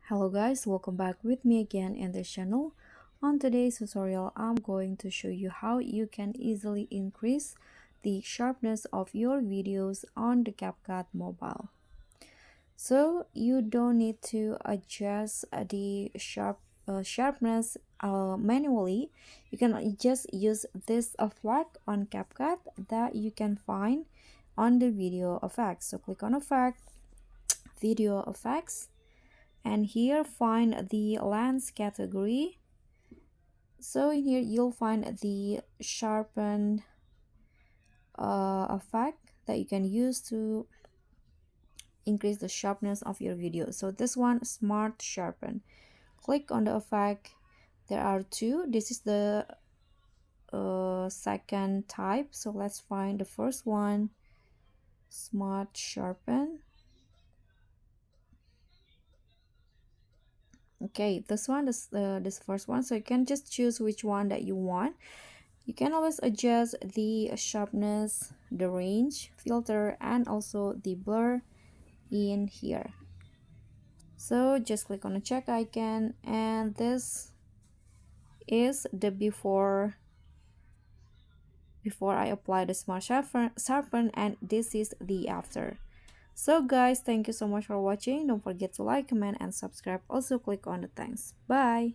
Hello guys, welcome back with me again in this channel. On today's tutorial, I'm going to show you how you can easily increase the sharpness of your videos on the CapCut mobile. So you don't need to adjust the sharpness manually. You can just use this flag on CapCut that you can find on the video effects. So click on effect, video effects, and here find the lens category. So in here you'll find the sharpen effect that you can use to increase the sharpness of your video. So this one, smart sharpen. Click on the effect. There are two. This is the second type, so let's find the first one, smart sharpen. Okay, this first one, so you can just choose which one that you want. You can always adjust the sharpness, the range, filter, and also the blur in here. So just click on the check icon, and this is the before I apply the smart sharpen, and this is the after. So guys, thank you so much for watching. Don't forget to like, comment, and subscribe. Also click on the thanks. Bye.